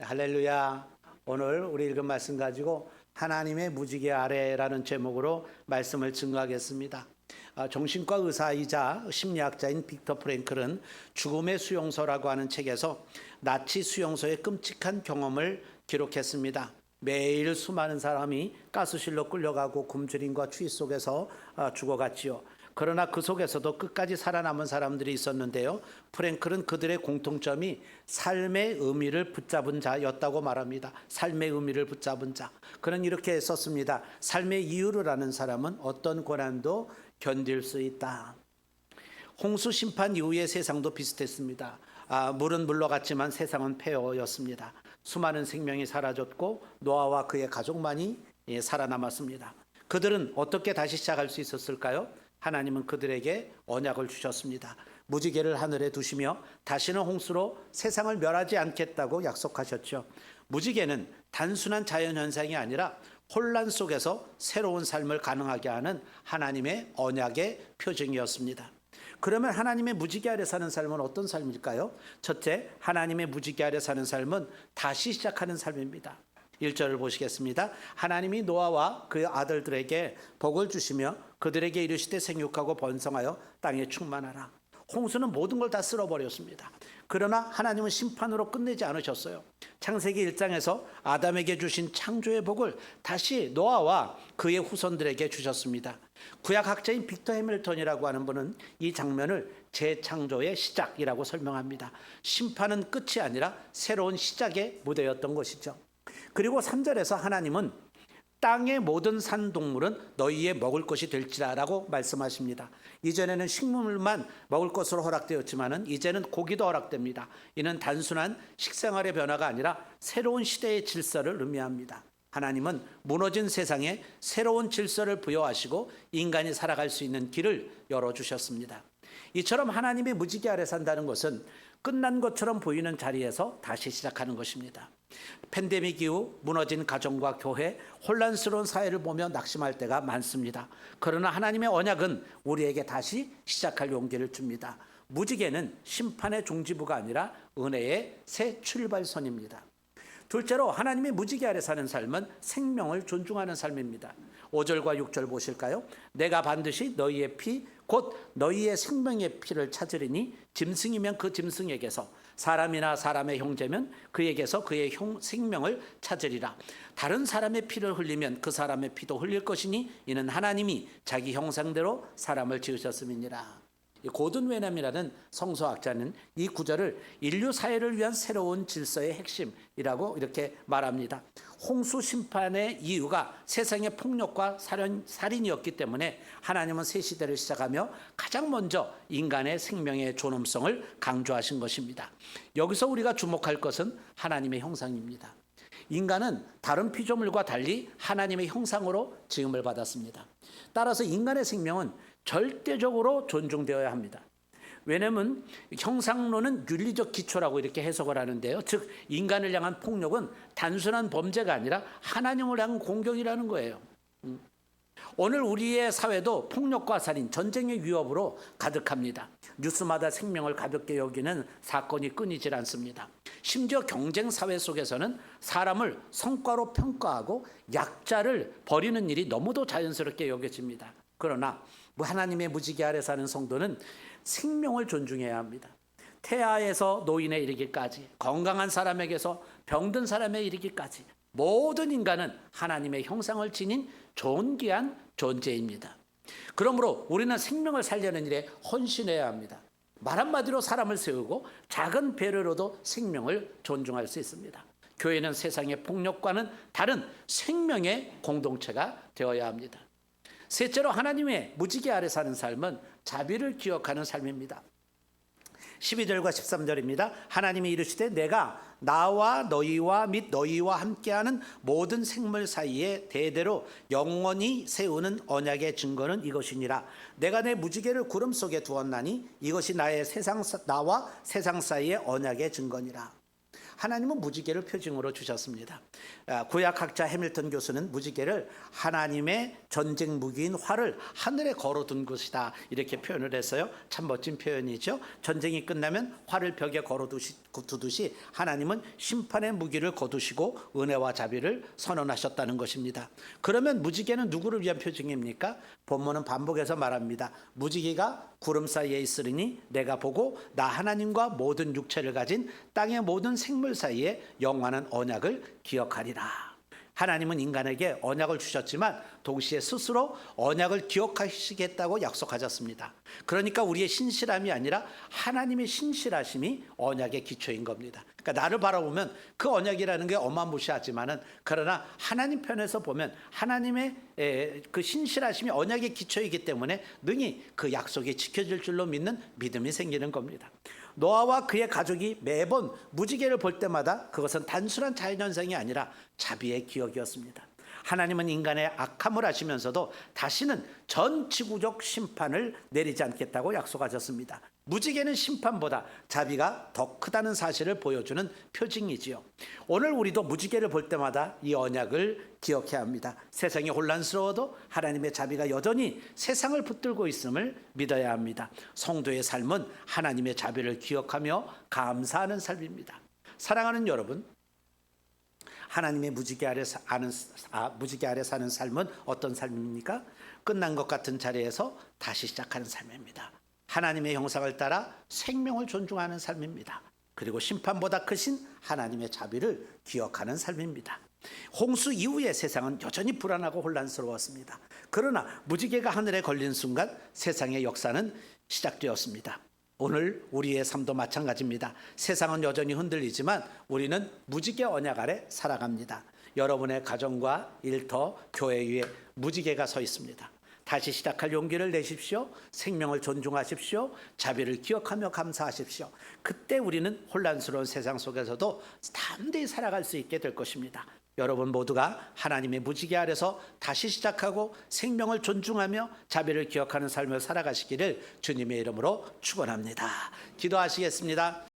할렐루야. 오늘 우리 읽은 말씀 가지고 하나님의 무지개 아래라는 제목으로 말씀을 증거하겠습니다. 정신과 의사이자 심리학자인 빅터 프랭클은 죽음의 수용소라고 하는 책에서 나치 수용소의 끔찍한 경험을 기록했습니다. 매일 수많은 사람이 가스실로 끌려가고 굶주림과 추위 속에서 죽어갔지요. 그러나 그 속에서도 끝까지 살아남은 사람들이 있었는데요. 프랭클은 그들의 공통점이 삶의 의미를 붙잡은 자였다고 말합니다. 삶의 의미를 붙잡은 자. 그는 이렇게 썼습니다. 삶의 이유를 아는 사람은 어떤 고난도 견딜 수 있다. 홍수 심판 이후의 세상도 비슷했습니다. 물은 물러갔지만 세상은 폐허였습니다. 수많은 생명이 사라졌고 노아와 그의 가족만이 살아남았습니다. 그들은 어떻게 다시 시작할 수 있었을까요? 하나님은 그들에게 언약을 주셨습니다. 무지개를 하늘에 두시며 다시는 홍수로 세상을 멸하지 않겠다고 약속하셨죠. 무지개는 단순한 자연현상이 아니라 혼란 속에서 새로운 삶을 가능하게 하는 하나님의 언약의 표징이었습니다. 그러면 하나님의 무지개 아래 사는 삶은 어떤 삶일까요? 첫째, 하나님의 무지개 아래 사는 삶은 다시 시작하는 삶입니다. 1절을 보시겠습니다. 하나님이 노아와 그 아들들에게 복을 주시며 그들에게 이르시되 생육하고 번성하여 땅에 충만하라. 홍수는 모든 걸 다 쓸어버렸습니다. 그러나 하나님은 심판으로 끝내지 않으셨어요. 창세기 1장에서 아담에게 주신 창조의 복을 다시 노아와 그의 후손들에게 주셨습니다. 구약학자인 빅터 해밀턴이라고 하는 분은 이 장면을 재창조의 시작이라고 설명합니다. 심판은 끝이 아니라 새로운 시작의 무대였던 것이죠. 그리고 3절에서 하나님은 땅의 모든 산동물은 너희의 먹을 것이 될지라라고 말씀하십니다. 이전에는 식물만 먹을 것으로 허락되었지만 이제는 고기도 허락됩니다. 이는 단순한 식생활의 변화가 아니라 새로운 시대의 질서를 의미합니다. 하나님은 무너진 세상에 새로운 질서를 부여하시고 인간이 살아갈 수 있는 길을 열어주셨습니다. 이처럼 하나님의 무지개 아래 산다는 것은 끝난 것처럼 보이는 자리에서 다시 시작하는 것입니다. 팬데믹 이후 무너진 가정과 교회, 혼란스러운 사회를 보며 낙심할 때가 많습니다. 그러나 하나님의 언약은 우리에게 다시 시작할 용기를 줍니다. 무지개는 심판의 종지부가 아니라 은혜의 새 출발선입니다. 둘째로 하나님의 무지개 아래 사는 삶은 생명을 존중하는 삶입니다. 5절과 6절 보실까요? 내가 반드시 너희의 피 곧 너희의 생명의 피를 찾으리니 짐승이면 그 짐승에게서 사람이나 사람의 형제면 그에게서 그의 생명을 찾으리라. 다른 사람의 피를 흘리면 그 사람의 피도 흘릴 것이니 이는 하나님이 자기 형상대로 사람을 지으셨음이니라. 고든 웨남이라는 성서학자는 이 구절을 인류 사회를 위한 새로운 질서의 핵심이라고 이렇게 말합니다. 홍수 심판의 이유가 세상의 폭력과 살인이었기 때문에 하나님은 새 시대를 시작하며 가장 먼저 인간의 생명의 존엄성을 강조하신 것입니다. 여기서 우리가 주목할 것은 하나님의 형상입니다. 인간은 다른 피조물과 달리 하나님의 형상으로 지음을 받았습니다. 따라서 인간의 생명은 절대적으로 존중되어야 합니다. 왜냐하면 형상론은 윤리적 기초라고 이렇게 해석을 하는데요. 즉 인간을 향한 폭력은 단순한 범죄가 아니라 하나님을 향한 공격이라는 거예요. 오늘 우리의 사회도 폭력과 살인, 전쟁의 위협으로 가득합니다. 뉴스마다 생명을 가볍게 여기는 사건이 끊이질 않습니다. 심지어 경쟁 사회 속에서는 사람을 성과로 평가하고 약자를 버리는 일이 너무도 자연스럽게 여겨집니다. 그러나 하나님의 무지개 아래 사는 성도는 생명을 존중해야 합니다. 태아에서 노인에 이르기까지, 건강한 사람에게서 병든 사람에 이르기까지 모든 인간은 하나님의 형상을 지닌 존귀한 존재입니다. 그러므로 우리는 생명을 살려는 일에 헌신해야 합니다. 말 한마디로 사람을 세우고 작은 배려로도 생명을 존중할 수 있습니다. 교회는 세상의 폭력과는 다른 생명의 공동체가 되어야 합니다. 셋째로 하나님의 무지개 아래 사는 삶은 자비를 기억하는 삶입니다. 12절과 13절입니다. 하나님이 이르시되 내가 나와 너희와 및 너희와 함께하는 모든 생물 사이에 대대로 영원히 세우는 언약의 증거는 이것이니라. 내가 내 무지개를 구름 속에 두었나니 이것이 나와 세상 사이의 언약의 증거니라. 하나님은 무지개를 표징으로 주셨습니다. 구약학자 해밀턴 교수는 무지개를 하나님의 전쟁 무기인 활을 하늘에 걸어둔 것이다 이렇게 표현을 했어요. 참 멋진 표현이죠. 전쟁이 끝나면 활을 벽에 걸어두듯이 하나님은 심판의 무기를 거두시고 은혜와 자비를 선언하셨다는 것입니다. 그러면 무지개는 누구를 위한 표징입니까? 본문은 반복해서 말합니다. 무지개가 구름 사이에 있으리니 내가 보고 나 하나님과 모든 육체를 가진 땅의 모든 생물 사이에 영원한 언약을 기억하리라. 하나님은 인간에게 언약을 주셨지만 동시에 스스로 언약을 기억하시겠다고 약속하셨습니다. 그러니까 우리의 신실함이 아니라 하나님의 신실하심이 언약의 기초인 겁니다. 그러니까 나를 바라보면 그 언약이라는 게 어마무시하지만은 그러나 하나님 편에서 보면 하나님의 그 신실하심이 언약의 기초이기 때문에 능히 그 약속이 지켜질 줄로 믿는 믿음이 생기는 겁니다. 노아와 그의 가족이 매번 무지개를 볼 때마다 그것은 단순한 자연현상이 아니라 자비의 기억이었습니다. 하나님은 인간의 악함을 아시면서도 다시는 전 지구적 심판을 내리지 않겠다고 약속하셨습니다. 무지개는 심판보다 자비가 더 크다는 사실을 보여주는 표징이지요. 오늘 우리도 무지개를 볼 때마다 이 언약을 기억해야 합니다. 세상이 혼란스러워도 하나님의 자비가 여전히 세상을 붙들고 있음을 믿어야 합니다. 성도의 삶은 하나님의 자비를 기억하며 감사하는 삶입니다. 사랑하는 여러분, 하나님의 무지개 아래 사는 삶은 어떤 삶입니까? 끝난 것 같은 자리에서 다시 시작하는 삶입니다. 하나님의 형상을 따라 생명을 존중하는 삶입니다. 그리고 심판보다 크신 하나님의 자비를 기억하는 삶입니다. 홍수 이후의 세상은 여전히 불안하고 혼란스러웠습니다. 그러나 무지개가 하늘에 걸린 순간 세상의 역사는 시작되었습니다. 오늘 우리의 삶도 마찬가지입니다. 세상은 여전히 흔들리지만 우리는 무지개 언약 아래 살아갑니다. 여러분의 가정과 일터, 교회 위에 무지개가 서 있습니다. 다시 시작할 용기를 내십시오. 생명을 존중하십시오. 자비를 기억하며 감사하십시오. 그때 우리는 혼란스러운 세상 속에서도 담대히 살아갈 수 있게 될 것입니다. 여러분 모두가 하나님의 무지개 아래서 다시 시작하고 생명을 존중하며 자비를 기억하는 삶을 살아가시기를 주님의 이름으로 축원합니다. 기도하시겠습니다.